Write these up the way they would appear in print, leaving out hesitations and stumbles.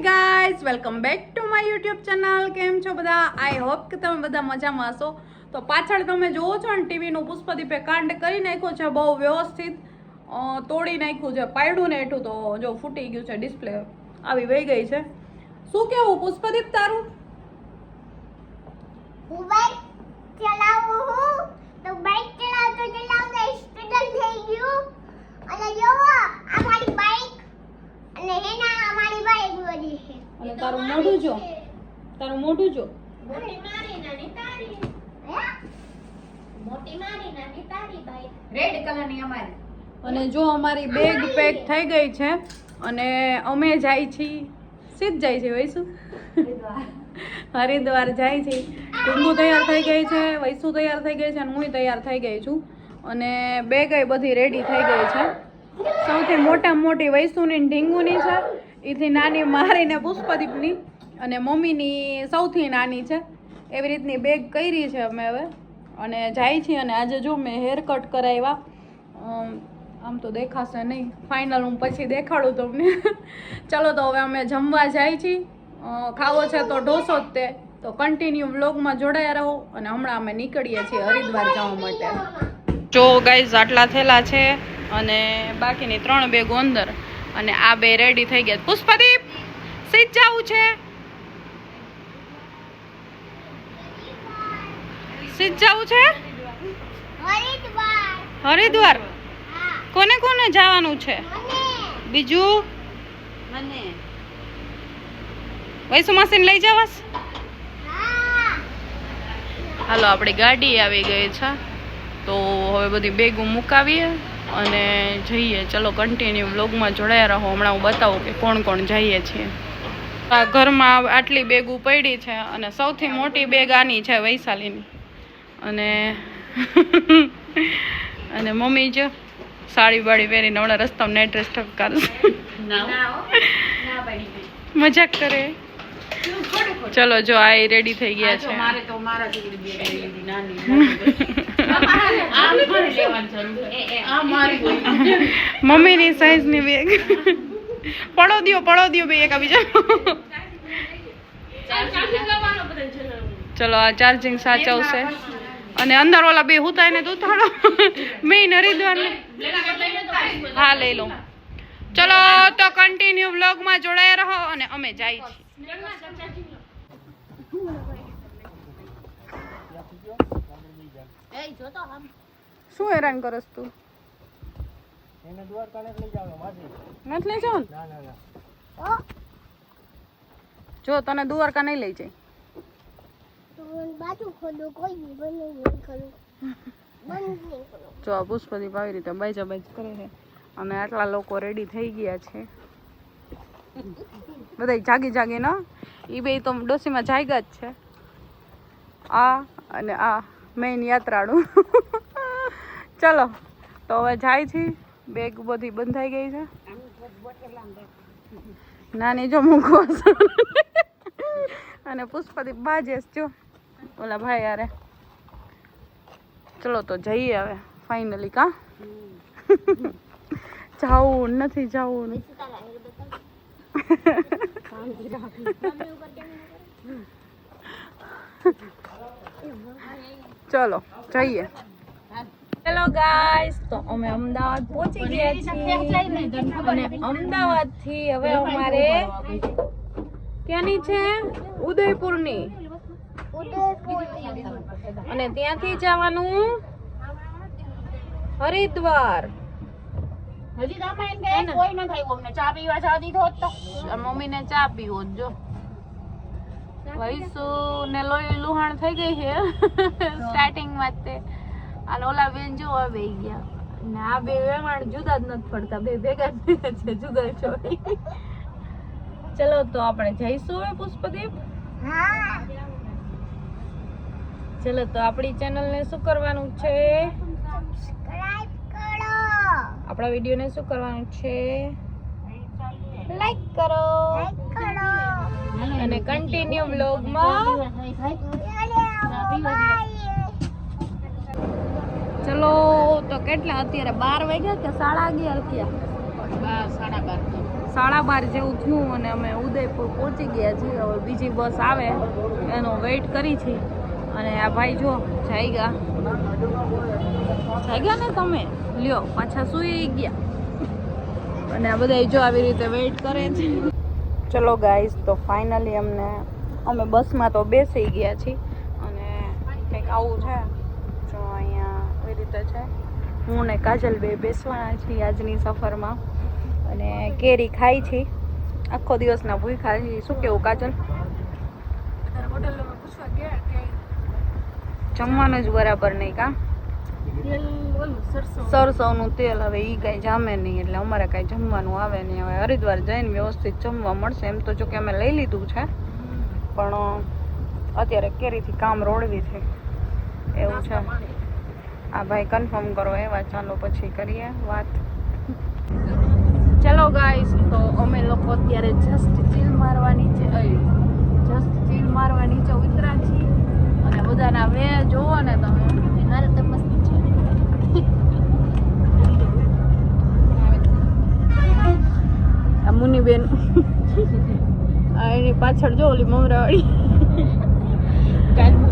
Guys, welcome back to my YouTube channel. કેમ છો બધા? આઈ હોપ કે તમે બધા મજામાં હશો. તો પાછળ તમે જોવો છો ને ટીવીનું પુષ્પદીપે કાંડ કરી નાખ્યો છે, બહુ વ્યવસ્થિત તોડી નાખ્યું છે, પાડ્યું ને એઠું તો જો ફૂટી ગયું છે, ડિસ્પ્લે આવી વહી ગઈ છે. શું કેવું પુષ્પદીપ તારું? હું બાઈક ચલાવું હું તો બાઈક ચલાવતો એક્સિડન્ટ થઈ ગયું અને જોવો આ મારી બાઈક અને એના અમારી બાઈક વળી છે અને તારું મોઢું જો, તારું મોઢું જો. મોટી મારી નાની તારી મોટી મારી નાની તારી બાઈક રેડ કલરની અમારી. અને જો અમારી બેગ પેક થઈ ગઈ છે અને અમે જાય છીએ, સીધ જાય છે વૈસુ હરિદ્વાર જાય છે. ટીંગુ તૈયાર થઈ ગઈ છે, વૈસુ તૈયાર થઈ ગઈ છે અને હું તૈયાર થઈ ગઈ છું. અને બેગ બધી રેડી થઈ ગઈ છે. સૌથી મોટામાં મોટી વૈસુની ને ઢીંગુની છે, એથી નાની મારી ને પુષ્પદીપની, અને મમ્મીની સૌથી નાની છે. એવી રીતની બેગ કરી છે અમે હવે અને જાય છીએ. અને આજે જો મેં હેર કટ કરાવ્યા, આમ તો દેખાશે નહીં, ફાઇનલ હું પછી દેખાડું તમને. ચલો તો હવે અમે જમવા જાય છીએ. ખાવો છે તો ઢોસો જ તે, તો કન્ટિન્યુ વ્લોગમાં જોડાયા રહો. અને હમણાં અમે નીકળીએ છીએ હરિદ્વાર જવા માટે. જો ગાઈઝ આટલા થેલા છે અને બાકીની 3 બેગો અંદર, અને આ બે રેડી થઈ ગયા. પુષ્પદીપ સીધ જવું છે, સીધ જવું છે હરિદ્વાર. કોને કોને જવાનું છે બીજું? મને વૈસુ માસીને લઈ જવાસ? હાલો આપણી ગાડી આવી ગઈ છે, તો હવે બધી બેગો મુકાવીએ અને જઈએ. ચલો કન્ટિન્યુ વ્લોગમાં જોડાયા રહો. હમણાં હું બતાવું કે કોણ કોણ જઈએ છીએ. આ ઘરમાં આટલી બેગો પડી છે અને સૌથી મોટી બેગ આની છે વૈશાલીની. અને અને મમ્મી જો સાડી બાડી પહેરીને હમણાં રસ્તામાં નેટ રેસ ઠપકારશે, મજાક કરે. ચલો જો આ રેડી થઈ ગયા છે. મારે તો મારા જેવડી બે લીધી નાની. મમ્મીની સાઈઝની બેગ. પડો દ્યો બે એક આવી જાવ. ચલો આ ચાર્જિંગ સાચવશે. અને અંદર ઓલા બે હુતા એને ઉતાડો. મેં હરિદ્વાર હા લઈ લઉં. ચલો તો કન્ટિન્યુ વ્લોગમાં જોડાયા રહો અને અમે જાય છીએ. શું હેરાન કરસ તું? નથી લઈ જાવ? જો તને દ્વારકા નહીં લઈ જાય. બાજુ ખોદો કોઈ બી બને કરું બંધ નહીં કરો. જો આ પુષ્પદીપ આવી રીતે બાઈજા બાઈજ કરે છે. અને આટલા લોકો રેડી થઈ ગયા છે, બધા જાગી ન. એ બે તો ડોસીમાં જાગ્યા જ છે, આ અને આ મેઇન યાત્રાળુ. ચલો તો હવે જાય છે. બેગ બધી બંધાઈ ગઈ છે. નાની જો મૂકો અને પુષ્પદીપ બાજેસ જો ઓલા ભાઈ યારે. ચલો તો જઈએ હવે ફાઇનલી. કા જાવું નથી જાવું? ચલો જઈએ. હેલો ગાઈસ, તો અમે અમદાવાદ પહોંચી ગયા છીએ. અને અમદાવાદ થી હવે અમારે ક્યાંની છે? ઉદયપુરની. અને ત્યાંથી જવાનું હરિદ્વાર. હજી તો અમે કોઈ ન થાય. અમને ચા પીવા જવા દીધો હોત તો. મમ્મીને ચા પીવો જો. વૈસુ ને લોહી લુહાણ થઈ ગઈ છે સ્ટાર્ટિંગમાં જ તે. અને ઓલા બેન જો આવે ગયા. ને આ બે વેમાણ જુદા જ નથી પડતા, બે ભેગા જ છે, જુદા છો. ચલો તો આપણે જઈશું હવે પુષ્પદીપ. ચલો તો આપણી ચેનલને શું કરવાનું છે? સબસ્ક્રાઇબ કરો. આપણા વિડીયોને શું કરવાનું છે? લાઈક કરો. અને કન્ટિન્યુ વ્લોગમાં ચલો. તો કેટલા અત્યારે 12 વાગ્યા કે 11:30 થયા? 12, 12:30. 12:30 જેવું થયું અને અમે ઉદયપુર પહોંચી ગયા છીએ. હવે બીજી બસ આવે એનો વેઇટ કરી છે. અને આ ભાઈ જો જાગ્યા ને તમે લ્યો પાછા સૂઈ ગયા. અને આ બધા જો આવી રીતે વેઇટ કરે છે. ચલો ગાઈસ, તો ફાઇનલી અમે બસમાં તો બેસી ગયા છીએ. અને કંઈક આવું છે જો અહીંયા એવી રીતે છે. હું ને કાજલ બે બેસવાના છીએ આજની સફરમાં. અને કેરી ખાઈ છે. આખો દિવસના ભૂખ્યા છીએ. શું કેવું કાજલ? જમવાનું જ બરાબર નહીં કા? સરસવનું તેલ હવે એ કાંઈ જામે નહીં, એટલે અમારે કાંઈ જમવાનું આવે નહીં. હવે હરિદ્વાર જઈને વ્યવસ્થિત જમવા મળશે. એમ તો જો કે અમે લઈ લીધું છે, પણ અત્યારે કેરીથી કામ રોડવી છે એવું છે. આ ભાઈ કન્ફર્મ કરો એવા. ચાલો પછી કરીએ વાત. ચલો ગાઈસ, તો અમે લોકો અત્યારે જસ્ટ ચીલ મારવા નીચે ઉતરા છીએ. અને બધાના વે જોવો ને તમે, મારે તો મસ્તી છે. આ મુનીબેન એની પાછળ જો ઓલી મમરાવાળી.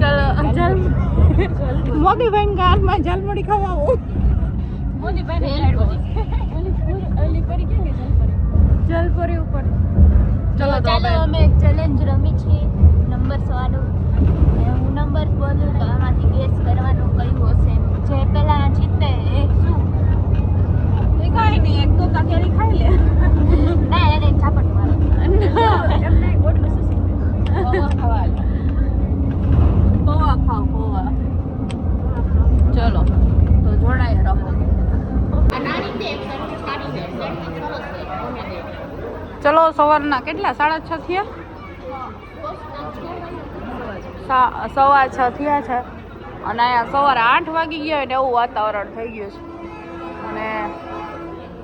ચાલો મોદીભાઈ કાનમાં ઝાલમુડી ખવાવું. જલપરી ઉપર. ચલો અમે એક ચેલેન્જ રમી છીએ, નંબર્સ વાળું. હું નંબર બોલું તો આમાંથી ગેસ કરવાનું કયું હશે. જે પહેલા જીતે એ શું? એ કાંઈ નહીં, એક તો કેરી ખાઈ લે. ના, એને ઝાપટ મારો. પૌવા ખાઓ પૌવા. ચલો તો જોડાય રમો. ચલો સવારના કેટલા 6:30 થયા? 6:15 થયા છે. અને અહીંયા સવારે 8 વાગી ગયા એટલે એવું વાતાવરણ થઈ ગયું છે. અને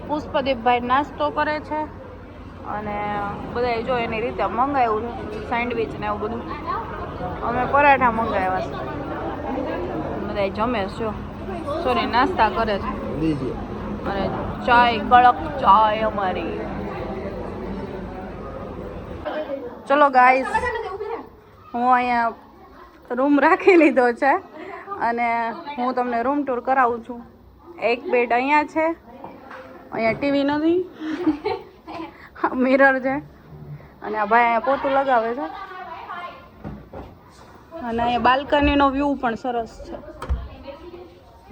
પુષ્પદીપભાઈ નાસ્તો કરે છે. અને બધાએ જો એની રીતે મંગાવ્યું છે સેન્ડવિચ ને એવું બધું. અમે પરાઠા મંગાવ્યા છે. બધા જમે છે સોરી નાસ્તા કરે છે. અને ચાય, કડક ચાય અમારી. ચલો ગાઈસ, હું અહીંયા રૂમ રાખી લીધો છે. અને હું તમને રૂમ ટૂર કરાવું છું. એક બેડ અહીંયા છે. અહીંયા ટીવી નથી, મિરર છે. અને આ ભાઈ અહીંયા પોતું લગાવે છે. અને અહીંયા બાલ્કનીનો વ્યૂ પણ સરસ છે.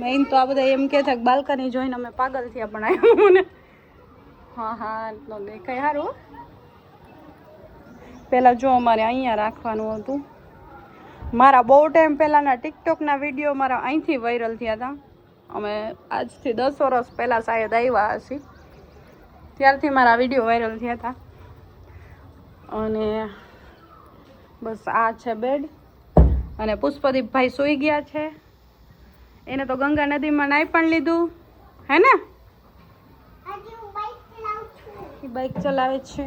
મેઇન તો આ બધા એમ કે છે કે બાલ્કની જોઈને અમે પાગલ થયા, પણ આવ્યું ને હા એટલો દેખાય સારું. પહેલાં જો અમારે અહીંયા રાખવાનું હતું. મારા બહુ ટાઈમ પહેલાંના ટિકટોકના વિડીયો મારા અહીંથી વાયરલ થયા હતા. અમે આજથી 10 વર્ષ પહેલાં શાયદ આવ્યા હશે, ત્યારથી મારા વિડીયો વાયરલ થયા હતા. અને બસ આ છે બેડ. અને પુષ્પદીપભાઈ સૂઈ ગયા છે. એને તો ગંગા નદીમાં નાઈ પણ લીધું હે ને? એ બાઇક ચલાવે છે.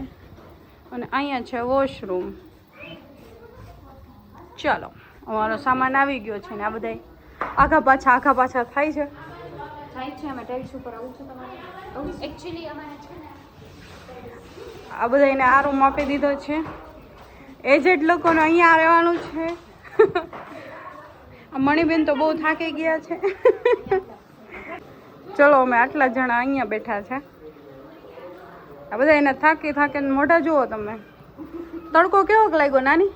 અને અહીંયા છે વોશરૂમ. ચાલો, અમારો સામાન આવી ગયો છે ને આ બધા આઘા પાછા થાય છે. અમે ટેરિસ ઉપર આવું છે તમારે. એકચ્યુઅલી અમારે છે ને આ બધા એને આ રૂમ આપી દીધો છે. એજેડ લોકોને અહીંયા રહેવાનું છે. મણીબેન તો બહુ થાકી ગયા છે. ચલો અમે આટલા જણા અહીંયા બેઠા છે. આ બધા એને થાકીને મોઢા જુઓ તમે. તડકો કેવો લાગ્યો નાની?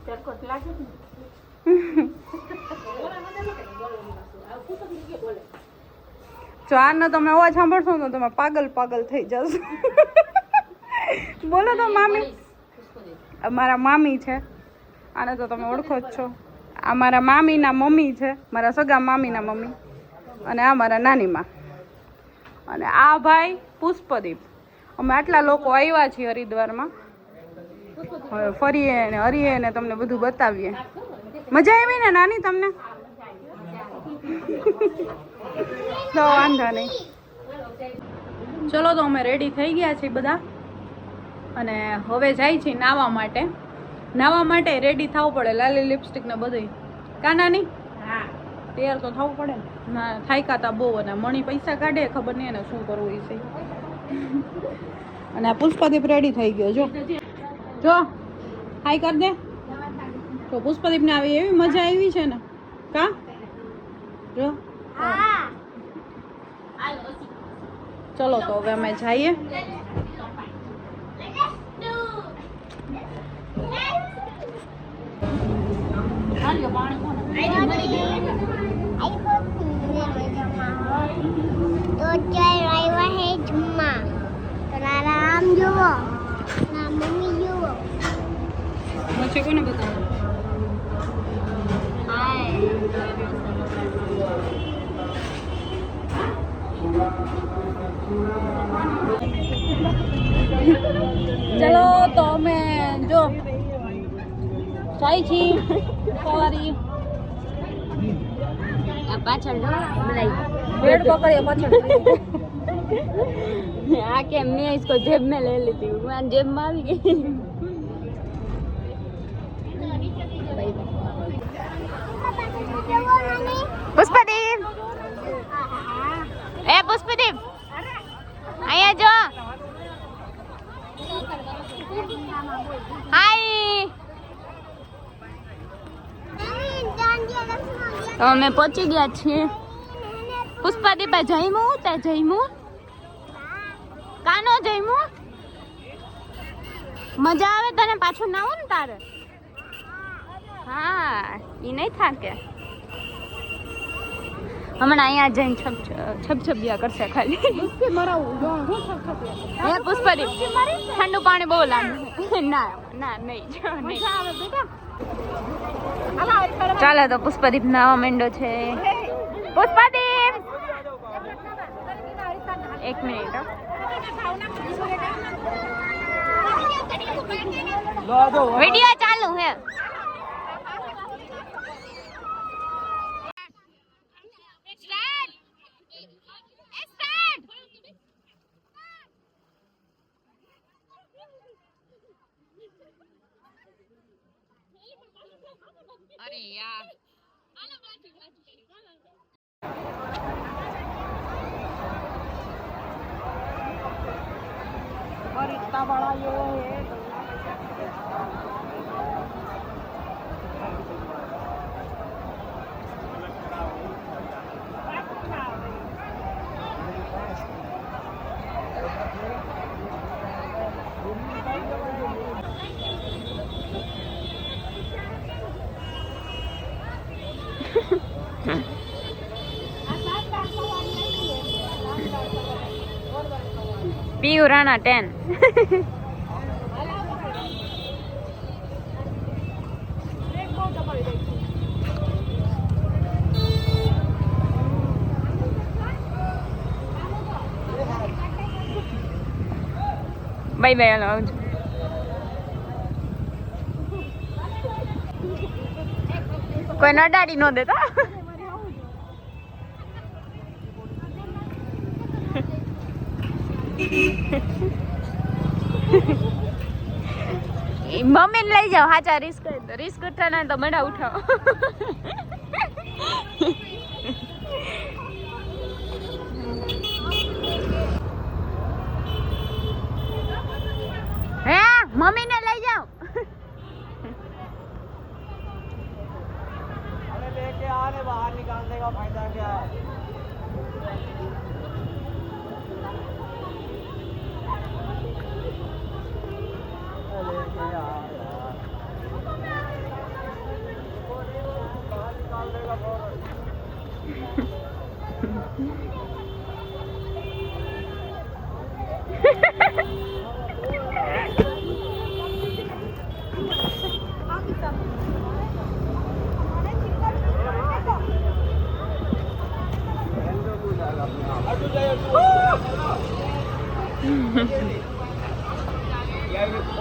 તડકો લાગે ને. જો આનો તમે અવાજ સાંભળશો તો તમે પાગલ થઈ જશો. બોલો તો મામી. અમારા મામી છે. આને તો તમે ઓળખો જ છો. આ મારા મામીના મમ્મી છે, મારા સગા મામીના મમ્મી. અને આ મારા નાનીમાં. અને આ ભાઈ પુષ્પદીપ. અમે આટલા લોકો આવ્યા છીએ હરિદ્વારમાં. હવે ફરીએ ને હરીએ ને તમને બધું બતાવીએ. મજા આવી ને નાની તમને? તો વાંધો નહીં. ચલો તો અમે રેડી થઈ ગયા છીએ બધા. અને હવે જાય છે નાહવા માટે. નાહવા માટે રેડી થવું પડે, લાલી લિપસ્ટિક ને બધું. કાના નહીં? હા, તૈયાર તો થવું પડે ને. ના થાયકા તા બહુ. અને મણી પૈસા કાઢે, ખબર નહીં એને શું કરવું એ છે. અને આ પુષ્પદીપ રેડી થઈ ગયો જો જો હાઈ કર દે તો પુષ્પદીપને આવી એવી મજા આવી છે ને કા જો હા ચલો તો હવે અમે જઈએ હાલ્યો પાણી કોને તો ચાલ આવ્યા હે જમવા તારા આમ જુઓ ના મમ્મી જુઓ વચ્ચે કોને બતાવો ચલો તો અમે જો જાય છી સવારી આ પાછળ જો બનાઈ પેટ પકડીએ પાછળ આ કે मैं इसको जेब में ले लेती हूँ मैं जेब में આવી ગઈ પુષ્પદીપ એ પુષ્પદીપ અહીંયા જો હાય તો અમે પહોંચી ગયા છીએ પુષ્પાદીપા જઈમું તે જઈમું કાનો જઈમું મજા આવે તને પાછું ના આવું ને તારે હા ઈ નહીં થાકે હમણાં અહીંયા જઈને છબછબિયા કરશે ખાલી હે પુષ્પાદીપ ઠંડુ પાણી બહુ લાગે ના ના નહીં ચાલો તો પુષ્પાદીપ નાવા માંડો છે પુષ્પાદીપ એક મિનિટ વિડિયો ચાલુ હે अरे यार और इतना बड़ा ये है पीयू राणा 10 बाय बाय हेलो कोई नडाड़ी न देता मम्मी ने लई जाओ हाचा रिस्क उठाना तो बड़ा उठाओ हाँ मम्मी ने लई जाओ अरे लेके आने बाहर निकालने का फायदा क्या है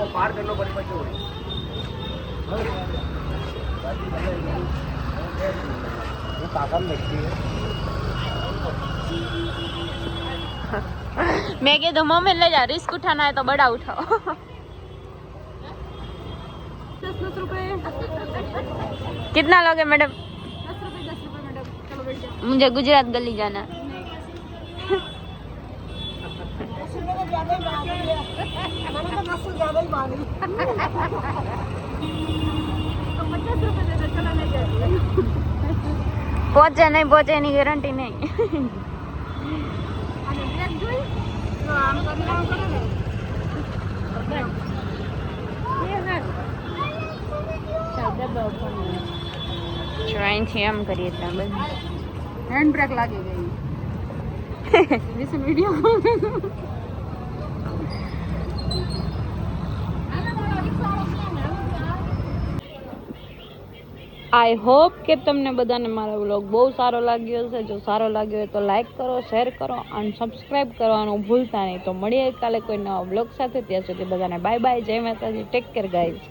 पार कर लो बड़ी बच्चों वो ताकत लगती है मैं कह दो मम्मी ले जा रिस्क उठाना है तो बड़ा उठाओ 10 रुपए कितना लोगे मैडम 10 रुपए मैडम चलो बैठ जाओ मुझे गुजरात गली जाना है પહોંચે નહીં પહોંચે એની ગેરંટી નહીં. જો અહીંથી એમ કરીએ ત્યાં બધું હેન્ડ બ્રેક લાગી ગઈ. વિડિયો આઈ હોપ કે તમને બધાને મારો વ્લોગ બહુ સારો લાગ્યો હશે. જો સારો લાગ્યો હોય તો લાઈક કરો, શેર કરો અને સબસ્ક્રાઈબ કરવાનું ભૂલતા નહીં. તો મળીએ કાલે કોઈ નવા વ્લોગ સાથે. ત્યાં સુધી બધાને બાય બાય, જય માતાજી, ટેક કેર ગાઈઝ.